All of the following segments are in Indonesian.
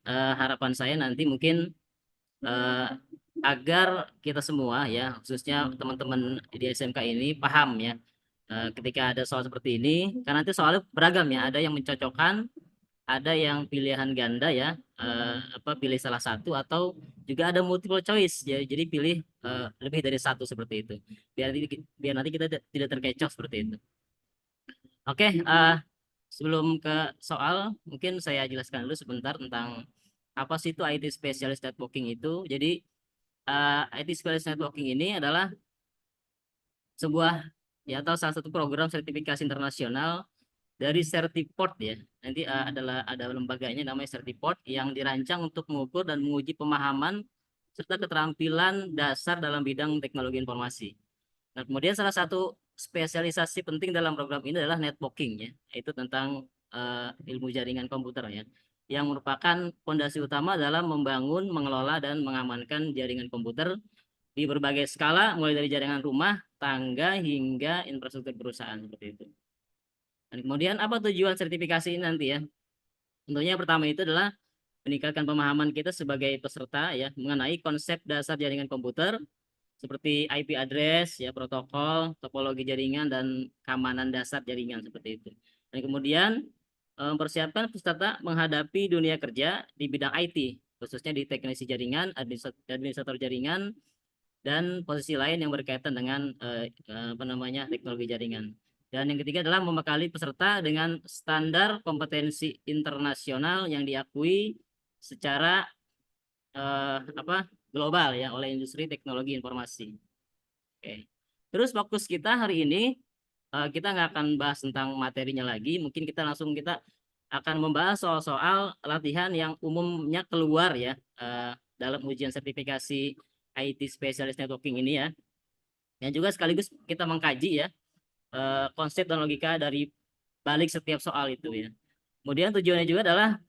harapan saya nanti mungkin eh, agar kita semua ya, khususnya teman-teman di SMK ini paham ya, ketika ada soal seperti ini, karena nanti soalnya beragam ya, ada yang mencocokkan, ada yang pilihan ganda ya, apa pilih salah satu atau juga ada multiple choice ya, jadi pilih lebih dari satu seperti itu, biar nanti kita tidak terkecoh seperti itu. Oke, sebelum ke soal, mungkin saya jelaskan dulu sebentar tentang apa sih itu IT Specialist Networking itu. Jadi IT Specialist Networking ini adalah sebuah ya atau salah satu program sertifikasi internasional dari Certiport ya. Nanti ada lembaganya namanya Certiport yang dirancang untuk mengukur dan menguji pemahaman serta keterampilan dasar dalam bidang teknologi informasi. Nah, kemudian salah satu spesialisasi penting dalam program ini adalah networking ya, yaitu tentang ilmu jaringan komputer ya, yang merupakan fondasi utama dalam membangun, mengelola dan mengamankan jaringan komputer di berbagai skala, mulai dari jaringan rumah, tangga hingga infrastruktur perusahaan seperti itu. Dan kemudian apa tujuan sertifikasi ini nanti ya? Tentunya pertama itu adalah meningkatkan pemahaman kita sebagai peserta ya mengenai konsep dasar jaringan komputer seperti IP address ya, protokol, topologi jaringan dan keamanan dasar jaringan seperti itu. Dan kemudian mempersiapkan peserta menghadapi dunia kerja di bidang IT, khususnya di teknisi jaringan, administrator jaringan, dan posisi lain yang berkaitan dengan apa namanya teknologi jaringan. Dan yang ketiga adalah membekali peserta dengan standar kompetensi internasional yang diakui secara apa global ya oleh industri teknologi informasi. Oke. Terus fokus kita hari ini kita nggak akan bahas tentang materinya lagi, mungkin kita akan membahas soal-soal latihan yang umumnya keluar ya dalam ujian sertifikasi IT Specialist Networking ini ya. Yang juga sekaligus kita mengkaji ya konsep dan logika dari balik setiap soal itu ya. Kemudian tujuannya juga adalah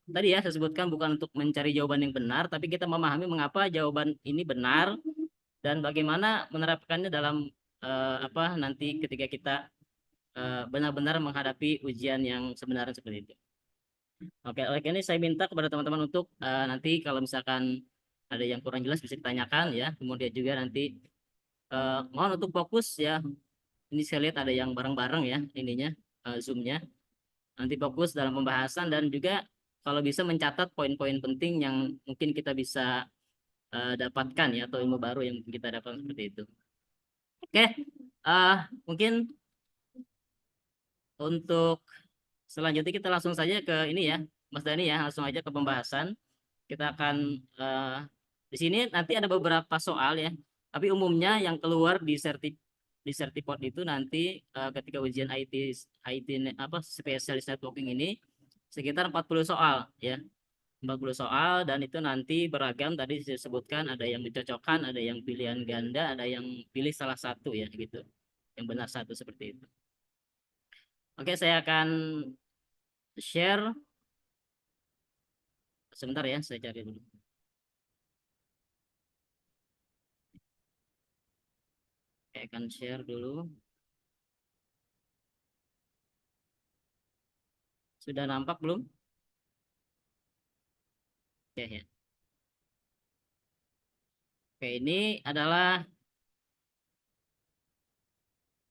tadi ya saya sebutkan bukan untuk mencari jawaban yang benar, tapi kita memahami mengapa jawaban ini benar dan bagaimana menerapkannya dalam apa nanti ketika kita benar-benar menghadapi ujian yang sebenarnya seperti itu. Oke, oleh ini saya minta kepada teman-teman untuk nanti kalau misalkan ada yang kurang jelas bisa ditanyakan ya. Kemudian juga nanti mohon untuk fokus ya. Ini saya lihat ada yang bareng-bareng ya ininya Zoom-nya. Nanti fokus dalam pembahasan dan juga kalau bisa mencatat poin-poin penting yang mungkin kita bisa dapatkan ya atau ilmu baru yang kita dapatkan seperti itu. Oke, mungkin untuk selanjutnya kita langsung saja ke ini ya, Mas Dani ya, langsung aja ke pembahasan. Kita akan di sini nanti ada beberapa soal ya, tapi umumnya yang keluar di Sertiport itu nanti ketika ujian apa spesialis networking ini sekitar 40 soal ya. 40 soal dan itu nanti beragam tadi disebutkan ada yang mencocokkan, ada yang pilihan ganda, ada yang pilih salah satu ya gitu. Yang benar satu seperti itu. Oke, saya akan share sebentar ya, saya cari dulu. Saya akan share dulu. Sudah nampak belum? Oke ya. Oke, ini adalah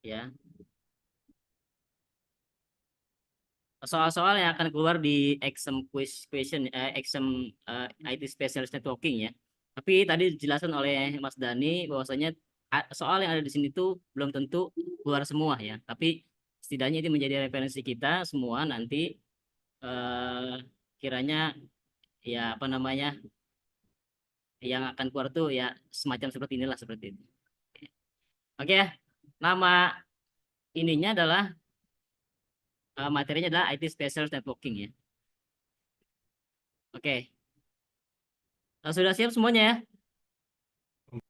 ya soal-soal yang akan keluar di exam question exam IT Specialist Networking ya. Tapi tadi dijelaskan oleh Mas Dani bahwasanya soal yang ada di sini tuh belum tentu keluar semua ya. Tapi setidaknya ini menjadi referensi kita semua nanti eh, kiranya ya apa namanya yang akan keluar tuh ya semacam seperti inilah seperti itu. Oke ya. Nama ininya adalah materinya adalah IT Specialist Networking ya. Oke. Sudah siap semuanya ya?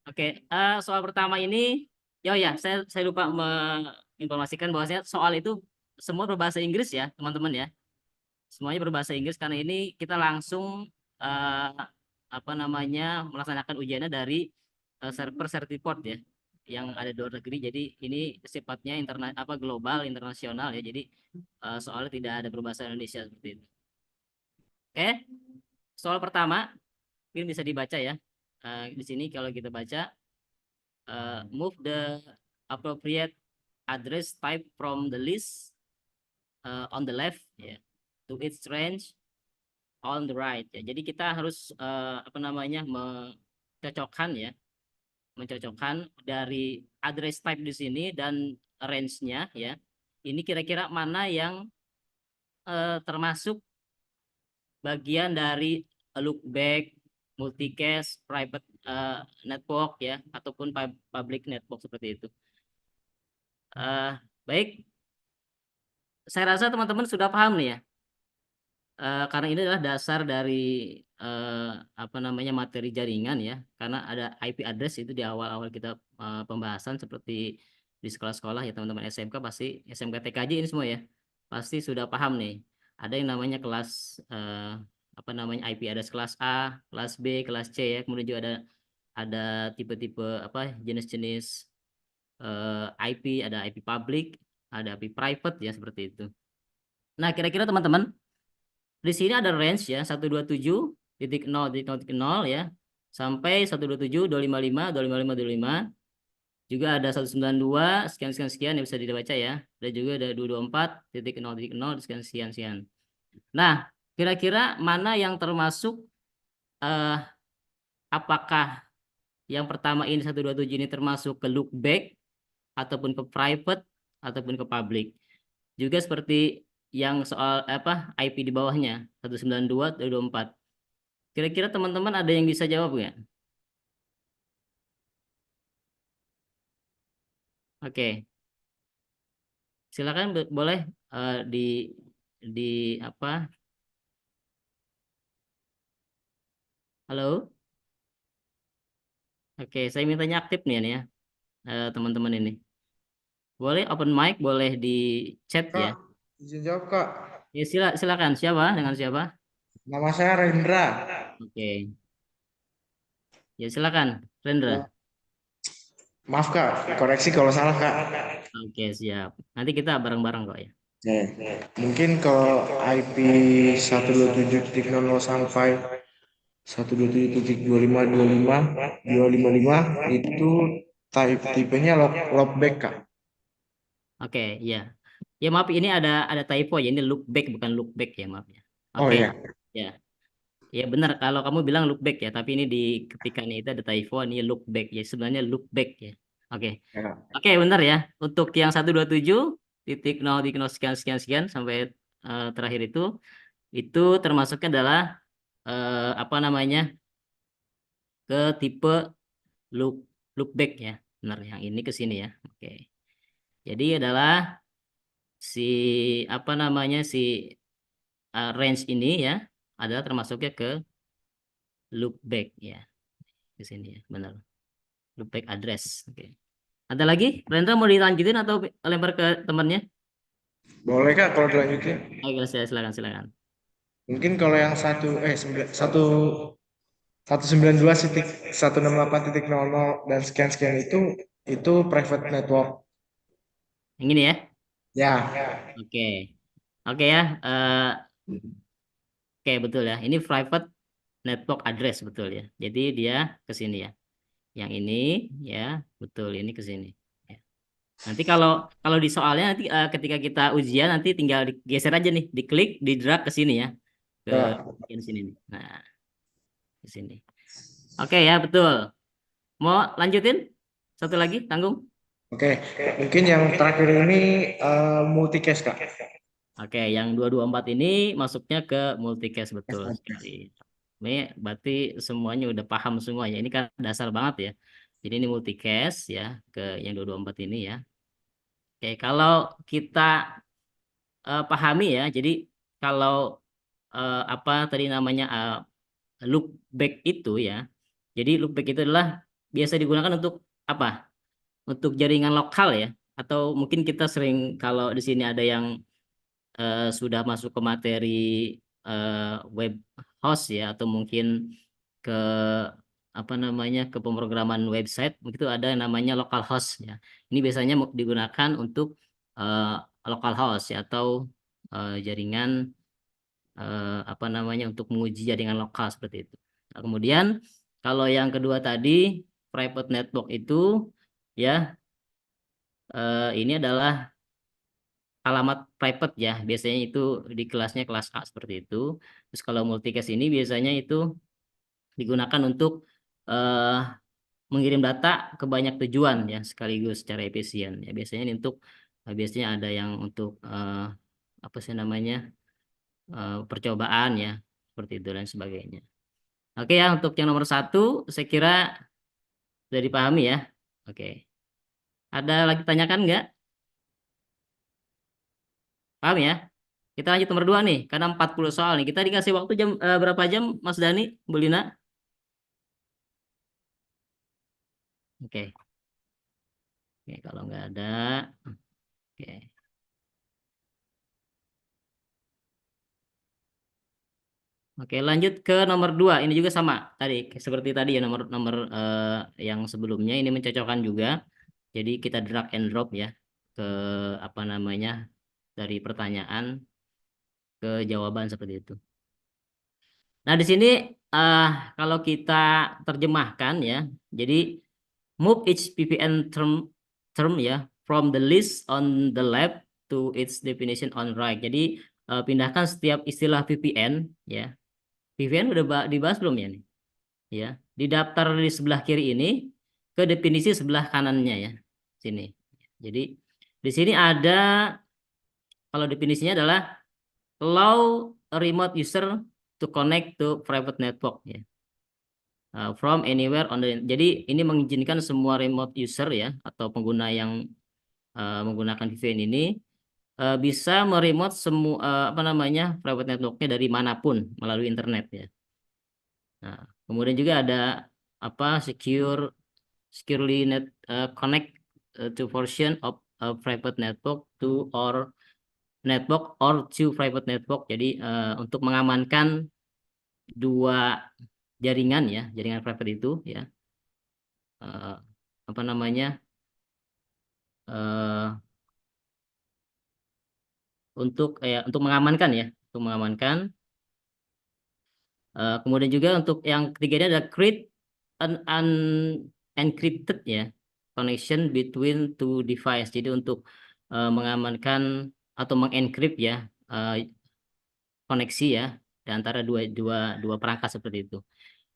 Oke, soal pertama ini, ya, saya lupa menginformasikan bahwasanya soal itu semua berbahasa Inggris ya, teman-teman ya. Semuanya berbahasa Inggris karena ini kita langsung eh, apa namanya melaksanakan ujiannya dari server Certiport ya, yang ada di luar negeri. Jadi ini sifatnya apa global, internasional ya. Jadi soalnya tidak ada berbahasa Indonesia seperti itu. Oke, soal pertama mungkin bisa dibaca ya. Di sini kalau kita baca, move the appropriate address type from the list on the left ya, to its range on the right ya. Jadi kita harus apa namanya mencocokkan ya, mencocokkan dari address type di sini dan range-nya ya. Ini kira-kira mana yang termasuk bagian dari loopback, multicast, private network ya, ataupun public network seperti itu. Baik, saya rasa teman-teman sudah paham nih ya. Karena ini adalah dasar dari apa namanya materi jaringan ya, karena ada IP address itu di awal-awal kita pembahasan seperti di sekolah-sekolah ya teman-teman SMK, pasti SMK TKJ ini semua ya pasti sudah paham nih. Ada yang namanya kelas apa namanya IP address kelas A, kelas B, kelas C ya, kemudian juga ada tipe-tipe apa jenis-jenis IP, ada IP public, ada IP private ya seperti itu. Nah, kira-kira teman-teman di sini ada range ya 127.0.0 ya sampai 127.255.255.255. Juga ada 192 sekian sekian sekian yang bisa dibaca ya. Dan juga ada 224.0.0 sekian sekian sekian. Nah, kira-kira mana yang termasuk apakah yang pertama ini 127 ini termasuk ke loopback ataupun ke private ataupun ke public. Juga seperti yang soal apa IP di bawahnya 192.224. Kira-kira teman-teman ada yang bisa jawab nggak? Oke, silakan boleh di apa? Halo, oke, saya mintanya aktif nih ya teman-teman ini. Boleh open mic, boleh di chat ya. Kak, izin jawab Kak. Ya silakan. Siapa? Dengan siapa? Nama saya Rendra. Oke, ya silakan, Rendra. Maaf Kak, koreksi kalau salah Kak. Oke, siap. Nanti kita bareng-bareng kok ya. Mungkin kalau IP 127.00 sampai 127.25.25.255 itu tipenya loopback Kak. Oke, ya. Ya maaf ini ada typo ya. Ini look back bukan look back ya, maaf ya. Oh Oke. iya. Ya. Ya benar kalau kamu bilang look back ya, tapi ini di ketikannya itu ada typo, ini look back ya. Sebenarnya look back ya. Oke. Ya. Oke, benar ya. Untuk yang 127.0 sekian sekian sekian sampai terakhir itu termasuknya adalah apa namanya? Ke tipe look look back ya. Benar, yang ini ke sini ya. Oke. Jadi adalah si apa namanya si range ini ya adalah termasuknya ke loop back ya, di sini ya, benar. Loop back address. Oke. Ada lagi? Rendra mau dilanjutin atau lempar ke temannya? Boleh Kak kalau dilanjutin. Oke, silakan silakan. Mungkin kalau yang satu 192.168.00 dan sekian sekian itu private network. Yang ini ya. Ya. Oke. Oke ya. Oke, betul ya. Ini private network address betul ya. Jadi dia ke sini ya. Yang ini ya, betul ini ke sini. Ya. Nanti kalau kalau di soalnya nanti ketika kita ujian nanti tinggal digeser aja nih, diklik, di drag ke sini ya, ke Ya. bagian sini nih. Nah, di sini. Oke ya, betul. Mau lanjutin? Satu lagi, tanggung. Oke, mungkin yang terakhir ini multicast Kak. Oke, yang 224 ini masuknya ke multicast betul sekali. Ini berarti semuanya udah paham semuanya. Ini kan dasar banget ya. Jadi ini multicast ya ke yang 224 ini ya. Oke, kalau kita pahami ya. Jadi kalau apa tadi namanya loop back itu ya. Jadi loop back itu adalah biasa digunakan untuk apa? Untuk jaringan lokal ya. Atau mungkin kita sering kalau di sini ada yang sudah masuk ke materi web host ya, atau mungkin ke apa namanya ke pemrograman website, begitu ada yang namanya local host ya. Ini biasanya digunakan untuk local host ya, atau jaringan apa namanya untuk menguji jaringan lokal seperti itu. Nah, kemudian kalau yang kedua tadi private network itu ya ini adalah alamat private ya. Biasanya itu di kelasnya kelas A seperti itu. Terus kalau multicast ini biasanya itu digunakan untuk eh, mengirim data ke banyak tujuan ya sekaligus secara efisien. Ya biasanya ini untuk biasanya ada yang untuk apa sih namanya percobaan ya seperti itu dan sebagainya. Oke ya untuk yang nomor satu saya kira sudah dipahami ya. Oke. Ada lagi tanyakan nggak? Paham ya? Kita lanjut nomor dua nih, karena 40 soal nih. Kita dikasih waktu jam berapa jam, Mas Dani, Bu Lina? Oke, oke kalau nggak ada, oke. Oke, lanjut ke nomor dua. Ini juga sama tadi, seperti tadi ya nomor nomor yang sebelumnya ini mencocokkan juga. Jadi kita drag and drop ya ke apa namanya dari pertanyaan ke jawaban seperti itu. Nah di sini eh kalau kita terjemahkan ya, jadi move each VPN term ya from the list on the left to its definition on right. Jadi pindahkan setiap istilah VPN ya. VPN udah dibahas belum ya nih? Ya, di daftar di sebelah kiri ini ke definisi sebelah kanannya ya. Sini. Jadi di sini ada kalau definisinya adalah allow a remote user to connect to private network ya. From anywhere on the jadi ini mengizinkan semua remote user ya atau pengguna yang menggunakan VPN ini bisa meremote semua apa namanya private networknya dari manapun melalui internet ya. Nah, kemudian juga ada apa securely connect to portion of a private network to or network or to private network. Jadi untuk mengamankan dua jaringan ya, jaringan private itu ya apa namanya eh, untuk mengamankan ya, untuk mengamankan. Kemudian juga untuk yang ketiganya ada create an encrypted ya connection between two device. Jadi untuk mengamankan atau mengencrypt ya eh, koneksi ya di antara dua dua dua perangkat seperti itu.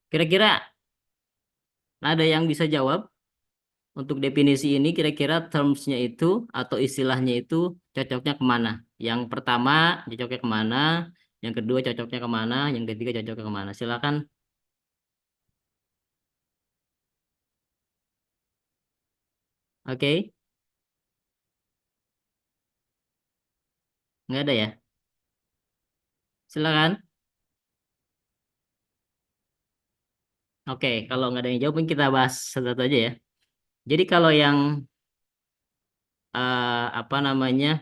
Kira-kira ada yang bisa jawab untuk definisi ini kira-kira termsnya itu atau istilahnya itu cocoknya kemana? Yang pertama cocoknya kemana? Yang kedua cocoknya kemana? Yang ketiga cocoknya kemana? Silakan. Oke, nggak ada ya? Silakan. Oke, kalau nggak ada yang jawab, mungkin kita bahas satu-satu aja ya. Jadi kalau yang apa namanya,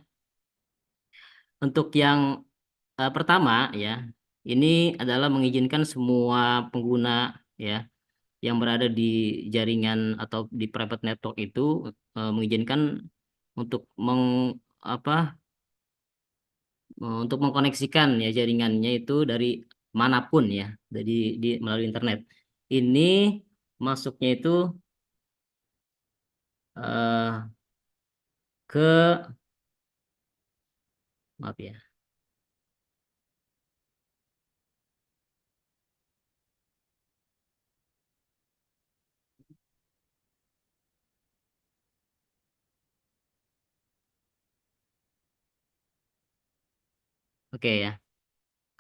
untuk yang pertama ya, ini adalah mengizinkan semua pengguna ya yang berada di jaringan atau di private network itu mengizinkan untuk apa untuk mengkoneksikan ya jaringannya itu dari manapun ya, dari melalui internet. Ini masuknya itu eh, ke maaf ya. Oke ya.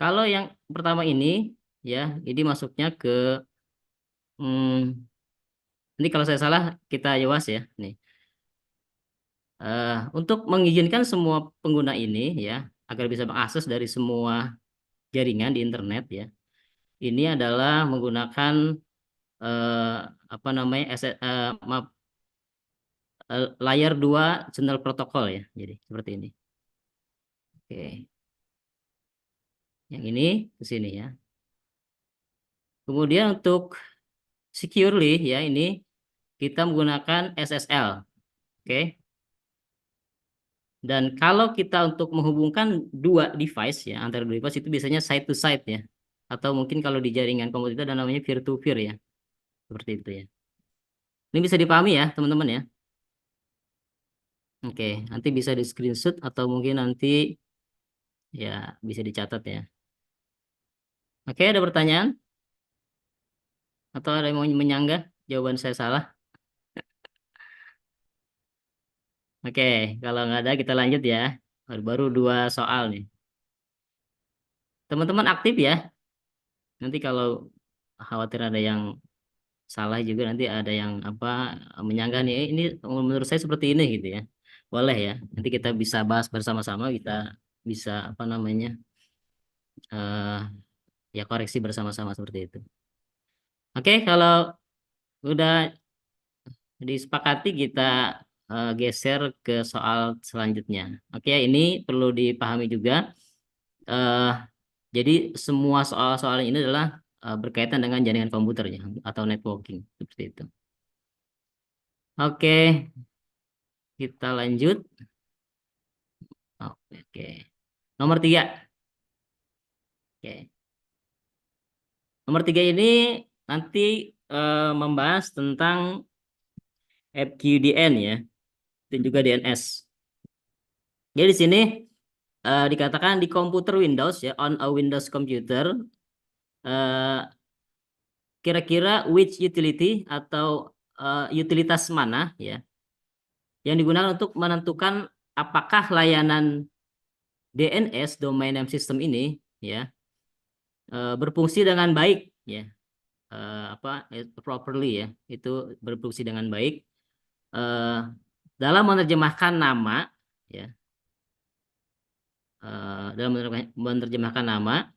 Kalau yang pertama ini ya, ini masuknya ke hmm, ini kalau saya salah kita jelas ya. Nih, untuk mengizinkan semua pengguna ini ya agar bisa mengakses dari semua jaringan di internet ya. Ini adalah menggunakan eh, apa namanya maaf, layer 2 channel protokol ya. Jadi seperti ini. Oke, yang ini ke sini ya. Kemudian untuk securely ya ini kita menggunakan SSL. Oke. Dan kalau kita untuk menghubungkan dua device ya, antara dua device itu biasanya side to side ya. Atau mungkin kalau di jaringan komputer itu ada namanya peer to peer ya. Seperti itu ya. Ini bisa dipahami ya, teman-teman ya. Oke, nanti bisa di screenshot atau mungkin nanti ya bisa dicatat ya. Oke, ada pertanyaan? Atau ada yang mau menyanggah? Jawaban saya salah. Oke, kalau nggak ada kita lanjut ya. Baru dua soal nih. Teman-teman aktif ya. Nanti kalau khawatir ada yang salah juga nanti ada yang apa menyanggah nih, ini menurut saya seperti ini gitu ya. Boleh ya. Nanti kita bisa bahas bersama-sama, kita bisa apa namanya eh ya koreksi bersama-sama seperti itu. Oke, kalau udah disepakati kita geser ke soal selanjutnya. Oke, ini perlu dipahami juga. eh jadi semua soal-soal ini adalah berkaitan dengan jaringan komputer ya atau networking seperti itu. Oke, kita lanjut. Oke. Nomor tiga. Oke. Nomor tiga ini nanti membahas tentang FQDN ya dan juga DNS. Jadi di sini dikatakan di komputer Windows ya, on a Windows computer, eh, kira-kira which utility atau utilitas mana ya yang digunakan untuk menentukan apakah layanan DNS domain name system ini ya berfungsi dengan baik ya properly ya itu berfungsi dengan baik eh, dalam menerjemahkan nama ya dalam menerjemahkan nama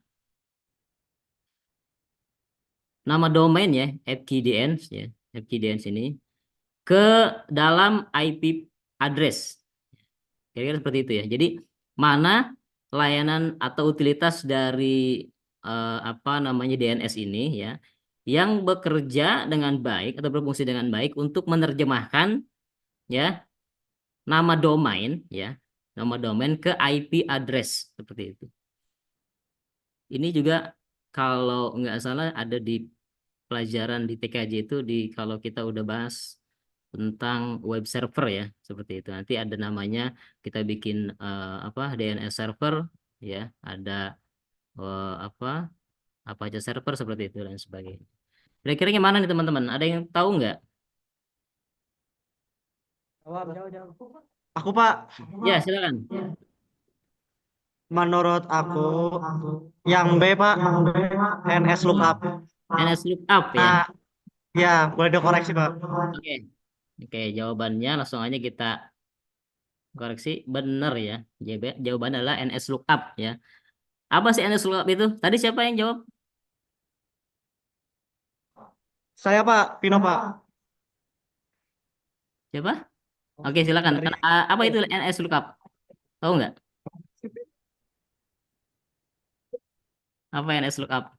domain ya FQDN ya FQDN ini ke dalam IP address. Kira-kira seperti itu ya. Jadi mana layanan atau utilitas dari apa namanya DNS ini ya yang bekerja dengan baik atau berfungsi dengan baik untuk menerjemahkan ya nama domain ya nama domain ke IP address seperti itu. Ini juga kalau nggak salah ada di pelajaran di TKJ itu di kalau kita udah bahas tentang web server ya seperti itu nanti ada namanya kita bikin apa DNS server ya ada apa apa aja server seperti itu dan sebagainya. Kira-kira gimana nih teman-teman? Ada yang tahu nggak? Jawab, jawab, jawab. Aku Pak, Ya silakan. menurut aku yang B Pak, NS lookup. NS lookup ya. Nah, ya boleh dikoreksi Pak. Oke. Oke, jawabannya langsung aja kita koreksi benar ya. Jawabannya adalah NS lookup ya. Apa sih NS lookup itu? Tadi siapa yang jawab? Saya Pak, Pino Pak. Siapa? Oke, silakan. Dari Apa itu NS lookup? Tahu nggak? Apa NS lookup?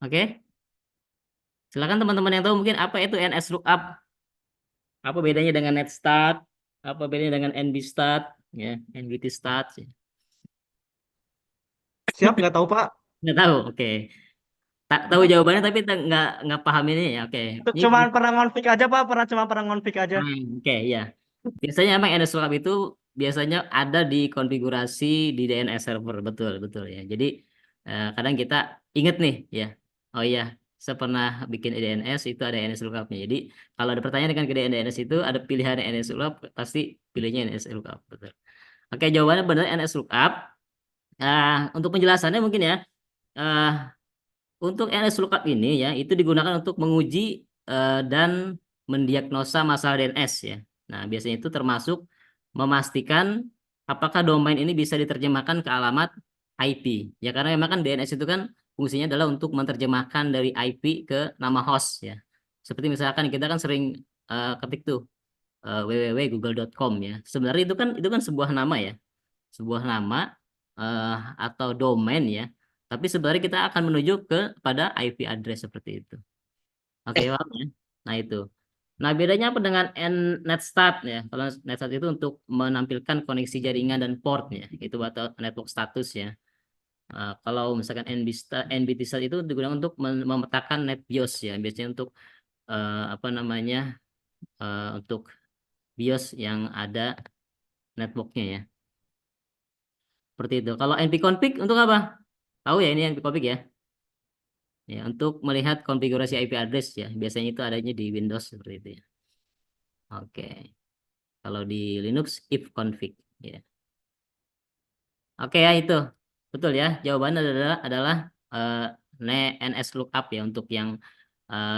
Oke. Silakan teman-teman yang tahu mungkin apa itu NS lookup? Apa bedanya dengan netstat? Apa bedanya dengan nbstat? Ya, nbtstat. Ya. siap nggak tahu Pak? Nggak tahu. Oke. Tak tahu jawabannya tapi nggak paham ini ya. Oke. Ini Cuman pernah ngonfig aja Pak, cuma pernah ngonfig aja. oke ya. Biasanya emang NS lookup itu biasanya ada di konfigurasi di DNS server betul betul ya. Jadi kadang kita inget nih ya. Oh iya, saya pernah bikin DNS itu ada NS lookupnya. Jadi kalau ada pertanyaan dengan ke DNS itu ada pilihan NS lookup pasti pilihnya NS lookup betul. Oke, jawabannya benar NS lookup. Untuk penjelasannya mungkin ya. eh, untuk NS lookup ini ya itu digunakan untuk menguji dan mendiagnosa masalah DNS ya. Nah, biasanya itu termasuk memastikan apakah domain ini bisa diterjemahkan ke alamat IP. Ya karena memang kan DNS itu kan fungsinya adalah untuk menerjemahkan dari IP ke nama host ya. Seperti misalkan kita kan sering ketik tuh www.google.com ya. Sebenarnya itu kan sebuah nama ya. Sebuah nama eh, atau domain ya. Tapi sebenarnya kita akan menuju ke pada IP address seperti itu. Oke, paham ya? Nah, itu. Nah, bedanya apa dengan NetStat ya? Kalau NetStat itu untuk menampilkan koneksi jaringan dan port ya, itu atau network status ya. Kalau misalkan NBTstat itu digunakan untuk memetakan net BIOS ya, biasanya untuk apa namanya untuk BIOS yang ada networknya ya. Seperti itu. Kalau npconfig untuk apa? Tahu ya ini npconfig ya? Ya, untuk melihat konfigurasi IP address ya. Biasanya itu adanya di Windows seperti itu ya. Oke. Kalau di Linux ifconfig ya. Oke ya itu. Betul ya. Jawabannya adalah eh, NS lookup ya untuk yang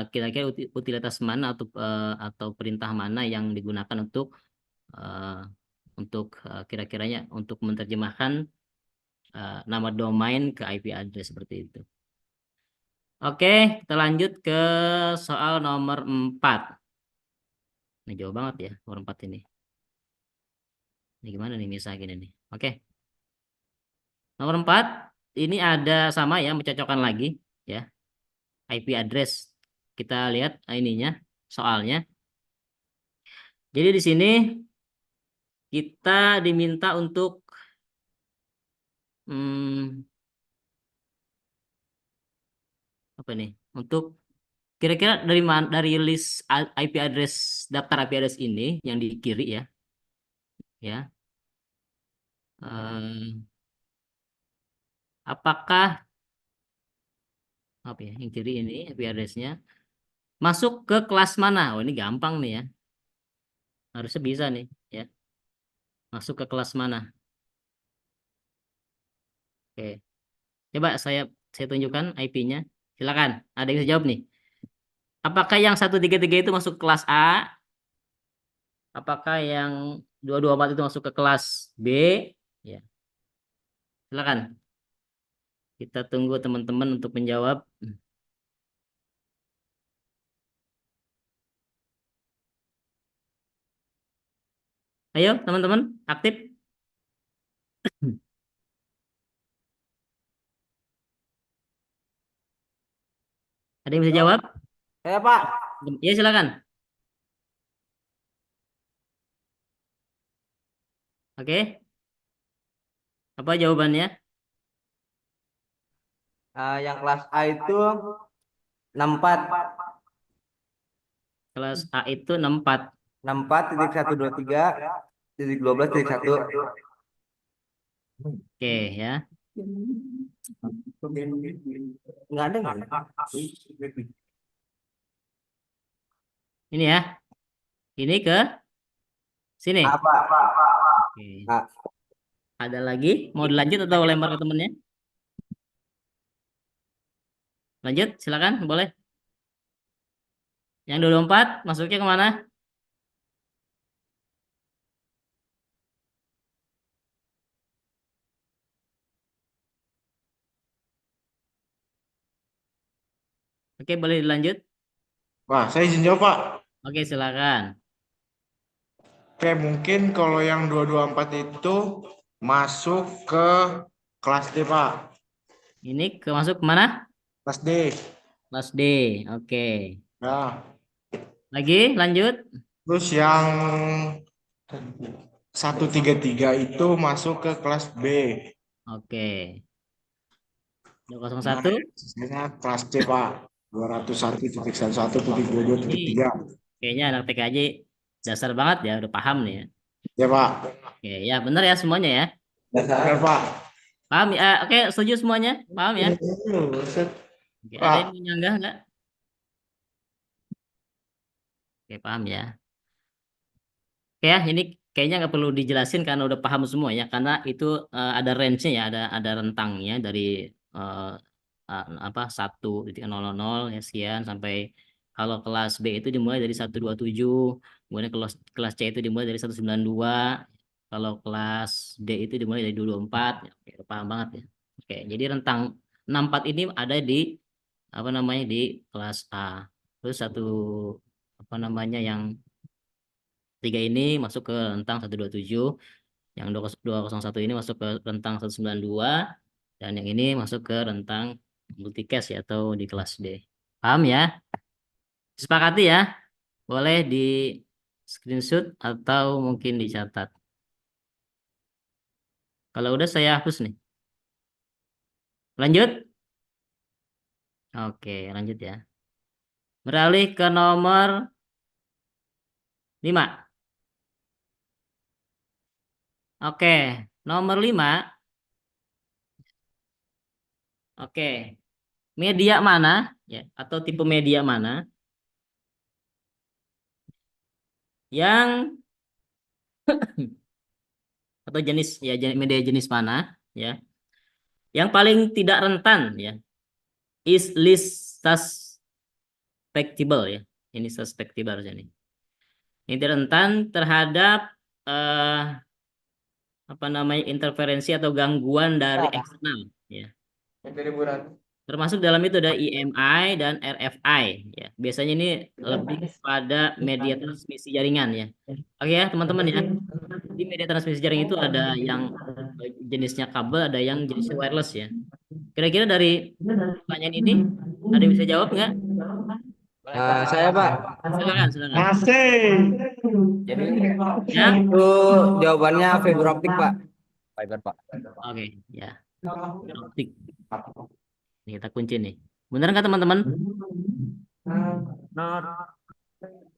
kira-kira utilitas mana atau perintah mana yang digunakan eh, untuk kira-kiranya untuk menerjemahkan nama domain ke IP address seperti itu. Oke, kita lanjut ke soal nomor 4. Ini jauh banget ya, nomor 4 ini. Ini gimana nih misalnya gini nih. Oke, nomor 4 ini ada sama ya, mencocokkan lagi ya, IP address. Kita lihat ininya, soalnya. Jadi di sini kita diminta untuk hmm, apa nih? Untuk kira-kira dari mana dari list IP address daftar IP address ini yang di kiri ya. Apakah apa ya yang kiri ini IP address-nya masuk ke kelas mana? Oh ini gampang nih ya. Harusnya bisa nih ya. Masuk ke kelas mana? Oke. Coba saya tunjukkan IP-nya. Silakan. Ada yang bisa jawab nih. Apakah yang 133 itu masuk ke kelas A? Apakah yang 224 itu masuk ke kelas B? Ya, silakan. Kita tunggu teman-teman untuk menjawab. Ayo, teman-teman, aktif. Ada yang bisa jawab? Saya Pak, Ya, silakan. Oke. Apa jawabannya? yang kelas A itu 64, Kelas A itu 64. 64.123.12.1. Oke, ya. Nggak ada nggak? Ini ya. Ini ke sini. Apa? Oke. Ah, Ada lagi? Mau dilanjut atau lempar ke temennya? Lanjut, silakan, boleh. Yang 24 masuknya kemana? Oke, boleh dilanjut. Wah, saya izin jawab, Pak. Oke, silakan. Oke, mungkin kalau yang 224 itu masuk ke kelas D, Pak. Ini masuk kemana? Kelas D. Kelas D. Oke. Ya. Lagi, lanjut. Terus yang 133 itu masuk ke kelas B. Oke. Nah, 201. sisanya kelas C, Pak. 201.11.22.3. Ini kayaknya anak TKJ dasar banget ya, udah paham nih ya. Ya, Pak. Oke, ya benar ya semuanya ya. Benar, Pak. Paham ya? Oke, setuju semuanya? Paham ya? Oke, ada yang Pak. mau nyanggah nggak? Oke, paham ya. Oke ya, ini kayaknya nggak perlu dijelasin karena udah paham semua ya. Karena itu ada range-nya ya, ada rentangnya dari eh, apa 1.000 ya sekian sampai kalau kelas B itu dimulai dari 127, kemudian kelas kelas C itu dimulai dari 192, kalau kelas D itu dimulai dari 224. Ya, oke, udah paham banget ya. Oke, jadi rentang 64 ini ada di apa namanya di kelas A. Terus satu apa namanya yang tiga ini masuk ke rentang 127, yang 201 ini masuk ke rentang 192, dan yang ini masuk ke rentang multicast ya atau di kelas D. Paham ya? Disepakati ya? Boleh di screenshot atau mungkin dicatat. Kalau udah saya hapus nih. Lanjut. Oke, lanjut ya. Beralih ke nomor 5. Oke, nomor 5. Oke, media mana ya atau tipe media mana yang atau jenis ya media jenis mana ya yang paling tidak rentan ya is least susceptible ya. Ini susceptible harusnya nih. Ini tidak rentan terhadap eh, apa namanya interferensi atau gangguan dari eksternal ya. Termasuk dalam itu ada EMI dan RFI ya. Biasanya ini lebih pada media transmisi jaringan ya. Oke ya teman-teman ya. Di media transmisi jaring itu ada yang jenisnya kabel, ada yang jenisnya wireless ya. Kira-kira dari pertanyaan ini ada yang bisa jawab nggak? Saya Pak. Silakan, silakan. Asik. Jadi Ya, itu jawabannya fiber optik Pak. Fiber Pak. oke, ya. Optik. Ini kita kunci nih. Bener nggak teman-teman?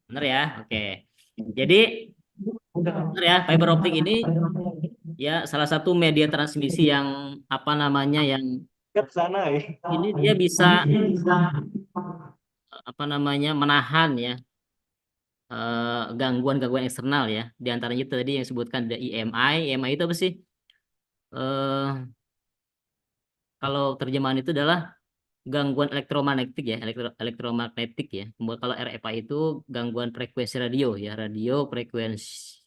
Bener ya, oke. Jadi bener ya, fiber optik ini ya salah satu media transmisi yang apa namanya yang Ke sana ya. ini dia bisa apa namanya menahan ya gangguan-gangguan eksternal ya. Di antaranya itu tadi yang disebutkan ada EMI. EMI itu apa sih? Eh Kalau terjemahan itu adalah gangguan elektromagnetik ya, elektromagnetik ya. Kemudian kalau RFI itu gangguan frekuensi radio ya, radio frequency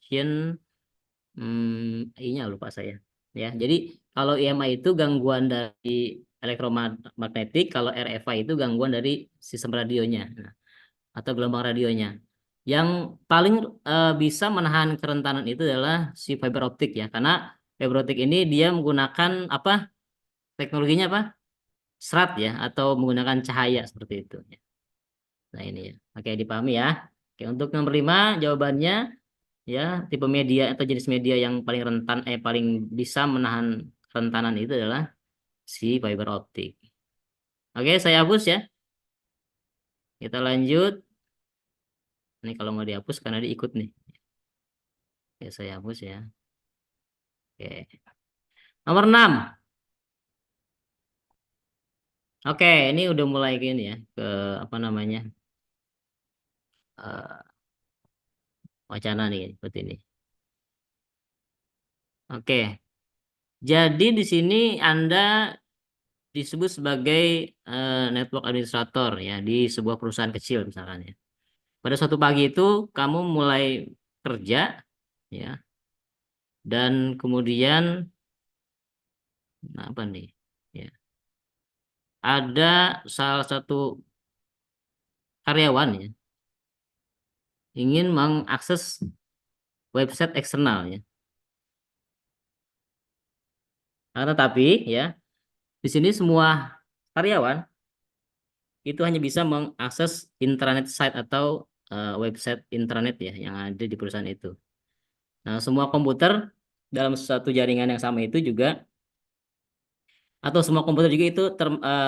I-nya lupa saya. Ya, jadi kalau EMI itu gangguan dari elektromagnetik, kalau RFI itu gangguan dari sistem radionya. Nah, atau gelombang radionya. Yang paling bisa menahan kerentanan itu adalah si fiber optik ya, karena fiber optik ini dia menggunakan apa? Teknologinya apa? Serat ya, atau menggunakan cahaya seperti itu. Nah ini ya, oke dipahami ya. Oke untuk nomor 5 jawabannya ya tipe media atau jenis media yang paling rentan paling bisa menahan kerentanan itu adalah si fiber optik. Oke saya hapus ya. Kita lanjut. Ini kalau mau dihapus karena diikut nih. Oke, saya hapus ya. Oke. Nomor 6. Oke, ini udah mulai gini ya ke apa namanya? eh, wacana nih seperti ini. Oke. Jadi di sini Anda disebut sebagai network administrator ya di sebuah perusahaan kecil misalkan ya. Pada suatu pagi itu kamu mulai kerja ya dan kemudian nah, apa nih? Ya. Ada salah satu karyawan ya ingin mengakses website eksternal ya. Nah, tetapi ya di sini semua karyawan itu hanya bisa mengakses intranet site atau website intranet ya yang ada di perusahaan itu. Nah, semua komputer dalam satu jaringan yang sama itu juga atau semua komputer juga itu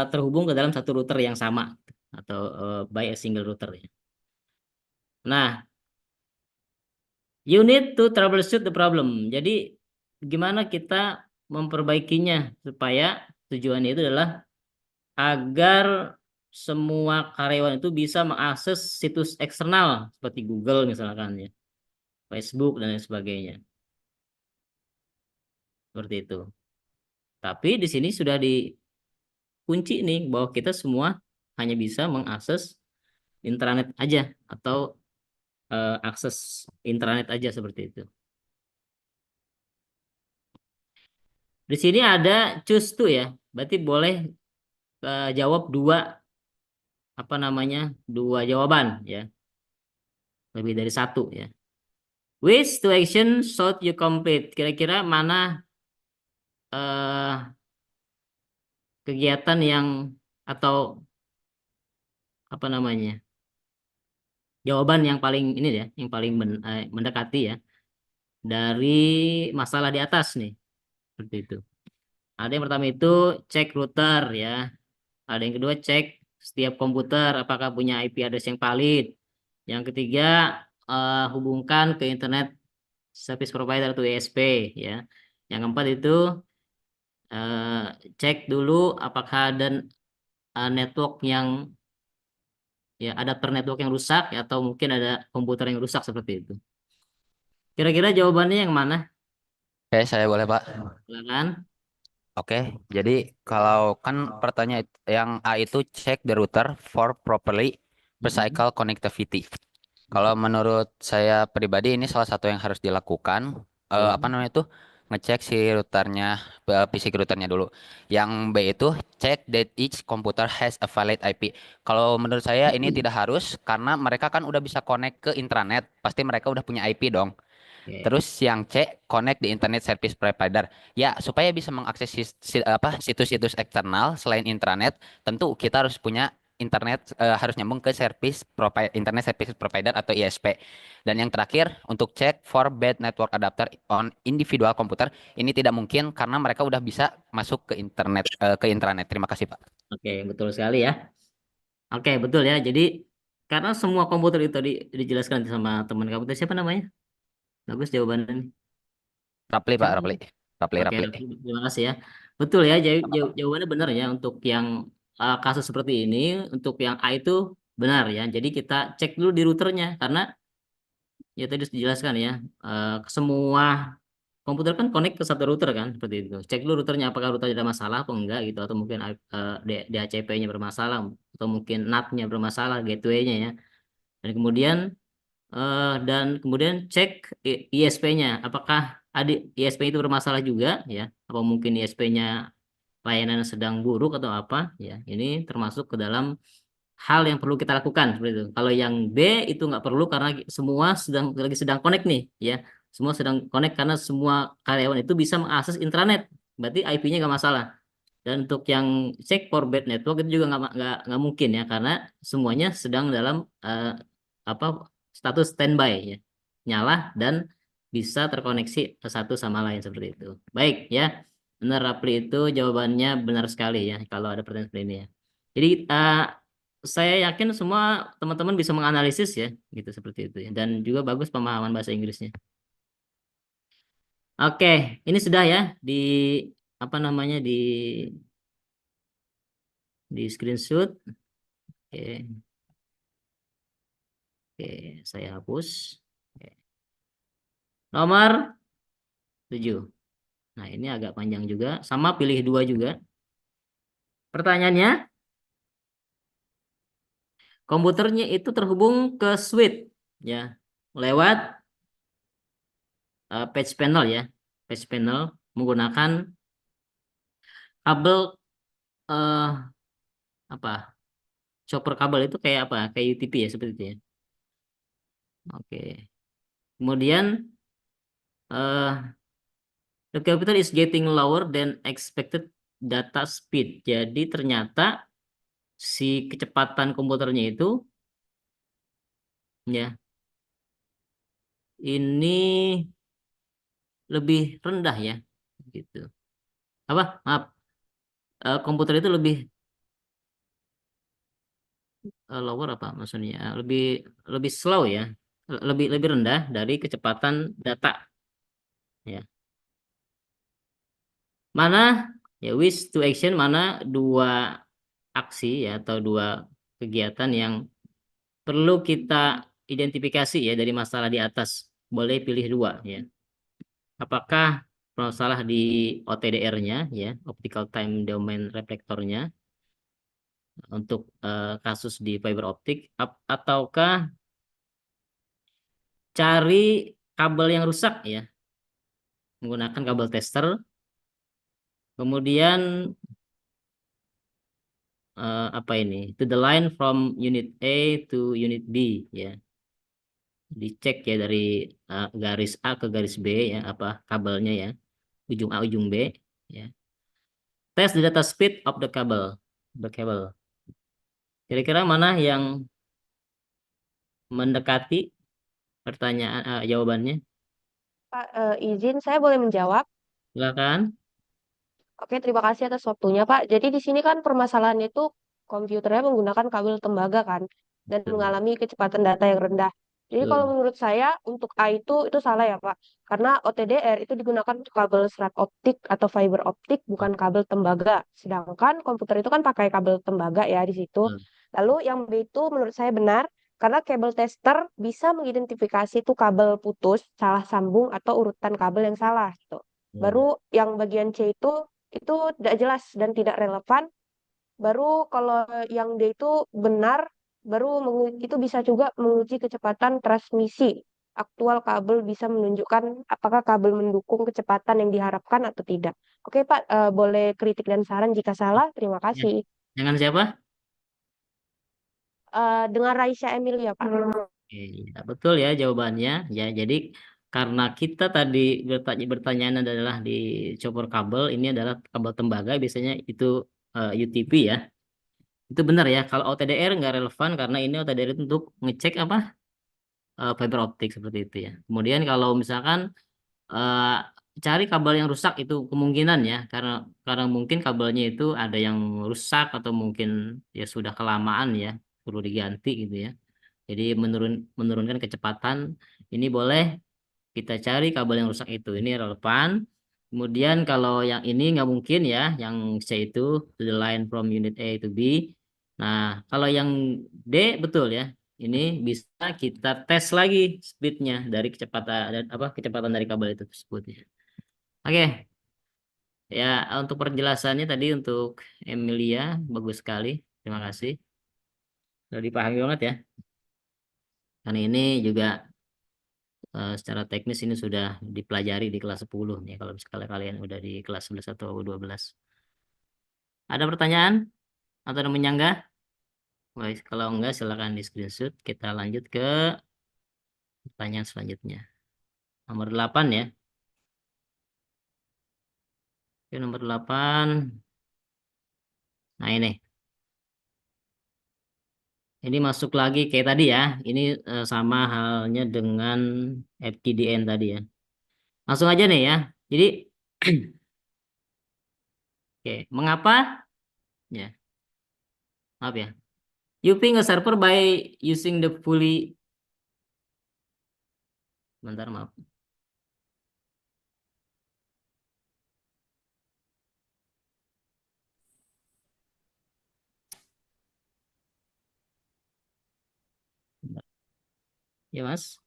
terhubung ke dalam satu router yang sama atau by a single router ya. Nah, you need to troubleshoot the problem. Jadi gimana kita memperbaikinya supaya tujuannya itu adalah agar semua karyawan itu bisa mengakses situs eksternal seperti Google misalkan ya, Facebook dan lain sebagainya. Seperti itu. Tapi di sini sudah dikunci nih bahwa kita semua hanya bisa mengakses intranet aja atau akses intranet aja seperti itu. Di sini ada choose to ya. Berarti boleh jawab dua apa namanya? Dua jawaban ya. Lebih dari satu ya. Which two action should you complete? Kira-kira mana kegiatan yang atau apa namanya? jawaban yang paling ini ya, yang paling mendekati ya dari masalah di atas nih. Seperti itu. Ada yang pertama itu cek router ya. Ada yang kedua cek setiap komputer apakah punya IP address yang valid. Yang ketiga hubungkan ke internet service provider atau ISP ya. Yang keempat itu eh, cek dulu apakah ada network yang ya adapter network yang rusak ya, atau mungkin ada komputer yang rusak seperti itu. Kira-kira jawabannya yang mana? Oke, saya boleh, Pak. Silakan. Oke, jadi kalau kan pertanyaan yang A itu check the router for properly Mm-mm. recycle connectivity. Kalau menurut saya pribadi ini salah satu yang harus dilakukan. Apa Betul. namanya itu? Ngecek si routernya, fisik routernya dulu. Yang B itu check that each computer has a valid IP. Kalau menurut saya ini tidak harus karena mereka kan udah bisa connect ke intranet. Pasti mereka udah punya IP dong. Oke. Terus yang C, connect di internet service provider. Ya, supaya bisa mengakses situs-situs eksternal selain intranet, tentu kita harus punya internet, harus nyambung ke internet service provider atau ISP. Dan yang terakhir untuk cek for bad network adapter on individual komputer, ini tidak mungkin karena mereka udah bisa masuk ke internet, ke intranet. Terima kasih, Pak. Oke, betul sekali ya. Oke, betul ya. Jadi karena semua komputer itu dijelaskan sama teman kamu itu siapa namanya? Bagus jawabannya nih. Rapli, Pak, Siapa Rapli. namanya? Rapli, Oke, Rapli. terima kasih ya. Betul ya, jawabannya benar ya untuk yang kasus seperti ini, untuk yang A itu benar ya. Jadi kita cek dulu di routernya karena ya tadi sudah dijelaskan ya, semua komputer kan connect ke satu router kan seperti itu. Cek dulu routernya apakah routernya ada masalah atau enggak gitu, atau mungkin DHCP-nya bermasalah, atau mungkin NAT-nya bermasalah, gateway-nya ya. Dan kemudian cek ISP-nya apakah ada ISP itu bermasalah juga ya, apa mungkin ISP-nya layanan sedang buruk atau apa ya. Ini termasuk ke dalam hal yang perlu kita lakukan seperti itu. Kalau yang B itu nggak perlu karena semua sedang connect nih ya. Semua sedang connect karena semua karyawan itu bisa mengakses intranet. Berarti IP-nya nggak masalah. Dan untuk yang cek for bad network itu juga nggak mungkin ya karena semuanya sedang dalam apa status standby ya. Nyala dan bisa terkoneksi ke satu sama lain seperti itu. Baik ya. Benar Rapli itu jawabannya benar sekali ya kalau ada pertanyaan seperti ini ya. Jadi saya yakin semua teman-teman bisa menganalisis ya, gitu seperti itu ya. Dan juga bagus pemahaman bahasa Inggrisnya. Oke, ini sudah ya di apa namanya di screenshot. Oke, oke, saya hapus. Oke. Nomor 7. Nah, ini agak panjang juga, sama pilih dua juga. Pertanyaannya, komputernya itu terhubung ke switch ya, lewat patch panel ya. Patch panel menggunakan kabel eh apa? Chopper kabel itu kayak apa? Kayak UTP ya seperti itu ya. Oke. Kemudian eh the computer is getting lower than expected data speed. Jadi ternyata si kecepatan komputernya itu ya ini lebih rendah ya gitu. Apa? Maaf, komputer itu lebih lower apa maksudnya? Lebih lebih slow ya. Lebih lebih rendah dari kecepatan data ya. Mana ya wish to action, mana dua aksi ya atau dua kegiatan yang perlu kita identifikasi ya dari masalah di atas. Boleh pilih dua ya. Apakah masalah di OTDR-nya ya, optical time domain reflectornya untuk kasus di fiber optik, ataukah cari kabel yang rusak ya menggunakan kabel tester. Kemudian apa ini? To the line from unit A to unit B ya. Dicek ya dari garis A ke garis B ya apa kabelnya ya, ujung A ujung B ya. Test the data speed of the cable. Kira-kira mana yang mendekati pertanyaan jawabannya? Pak, izin saya boleh menjawab? Silakan. Oke, terima kasih atas waktunya, Pak. Jadi di sini kan permasalahannya itu komputernya menggunakan kabel tembaga kan, dan Betul. mengalami kecepatan data yang rendah. Jadi kalau Betul. menurut saya untuk A itu salah ya, Pak. Karena OTDR itu digunakan untuk kabel serat optik atau fiber optik, bukan kabel tembaga. Sedangkan komputer itu kan pakai kabel tembaga ya di situ. Betul. Lalu yang B itu menurut saya benar, karena kabel tester bisa mengidentifikasi itu kabel putus, salah sambung, atau urutan kabel yang salah gitu. Baru yang bagian C itu tidak jelas dan tidak relevan. Baru kalau yang D itu benar, baru itu bisa juga menguji kecepatan transmisi. Aktual kabel bisa menunjukkan apakah kabel mendukung kecepatan yang diharapkan atau tidak. Oke, Pak, boleh kritik dan saran jika salah. Terima Ya. kasih. Dengan siapa? Dengan Raisya Emilia, Pak. Ya, betul ya jawabannya. Ya, jadi karena kita tadi bertanyaan adalah di copper kabel, ini adalah kabel tembaga, biasanya itu UTP ya. Itu benar ya. Kalau OTDR nggak relevan karena ini OTDR itu untuk ngecek apa fiber optik seperti itu ya. Kemudian kalau misalkan eh, cari kabel yang rusak itu kemungkinan ya, karena mungkin kabelnya itu ada yang rusak atau mungkin ya sudah kelamaan ya, perlu diganti gitu ya. Jadi menurunkan kecepatan ini boleh kita cari kabel yang rusak itu. Ini relevan. Kemudian kalau yang ini nggak mungkin ya, yang C itu to the line from unit A to B. Nah, kalau yang D betul ya. Ini bisa kita tes lagi speednya dari kecepatan dari kabel itu tersebut ya. Oke, ya untuk penjelasannya tadi untuk Emilia bagus sekali. Terima kasih. Sudah dipahami banget ya. Karena ini juga secara teknis ini sudah dipelajari di kelas 10 nih kalau misalnya kalian udah di kelas 11 atau 12. Ada pertanyaan atau yang menyanggah? Baik, kalau enggak silakan di screenshot. Kita lanjut ke pertanyaan selanjutnya. Nomor 8 ya. Oke, nomor 8. Nah, ini. Ini masuk lagi kayak tadi ya. Ini sama halnya dengan FTDN tadi ya. Langsung aja nih ya. Jadi oke, mengapa? Ya, maaf ya. You ping a server by using the fully. Bentar, maaf. Ya, Mas.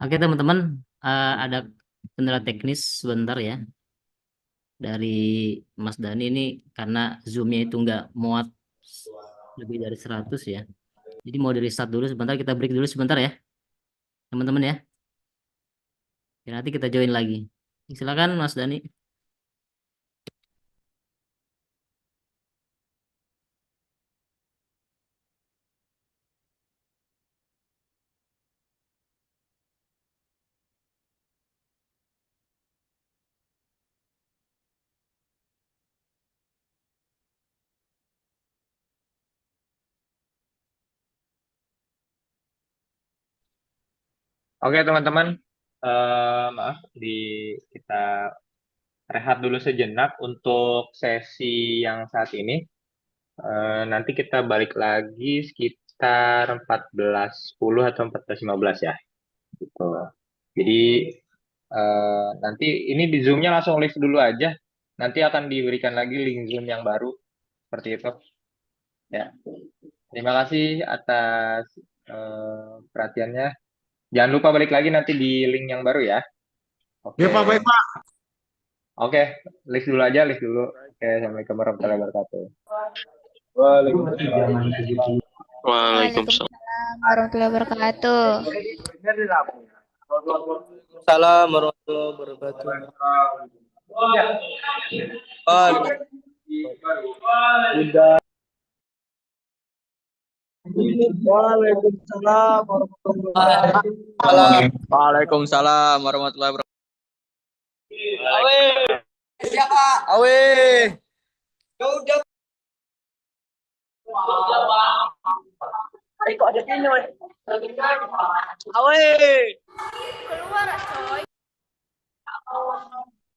Oke, teman-teman. Ada kendala teknis sebentar ya. Dari Mas Dani ini karena Zoom-nya itu nggak muat lebih dari 100 ya. Jadi mau di restart dulu sebentar. Kita break dulu sebentar ya. Teman-teman ya. Ya, nanti kita join lagi. Silakan Mas Dani. Oke teman-teman, maaf kita rehat dulu sejenak untuk sesi yang saat ini. Nanti kita balik lagi sekitar 14.10 atau 14.15 ya. Gitu. Jadi nanti ini di Zoom-nya langsung live dulu aja. Nanti akan diberikan lagi link Zoom yang baru seperti itu. Ya. Terima kasih atas perhatiannya. Jangan lupa balik lagi nanti di link yang baru ya. Oke. Ya Pak, baik Pak. Oke, list dulu aja, list dulu. Oke, assalamualaikum warahmatullahi wabarakatuh. Waalaikumsalam. Waalaikumsalam warahmatullahi wabarakatuh. Salam warahmatullahi wabarakatuh. Waalaikumsalam warahmatullahi wabarakatuh. Waalaikumsalam warahmatullahi wabarakatuh. Siapa? Awe. Awe.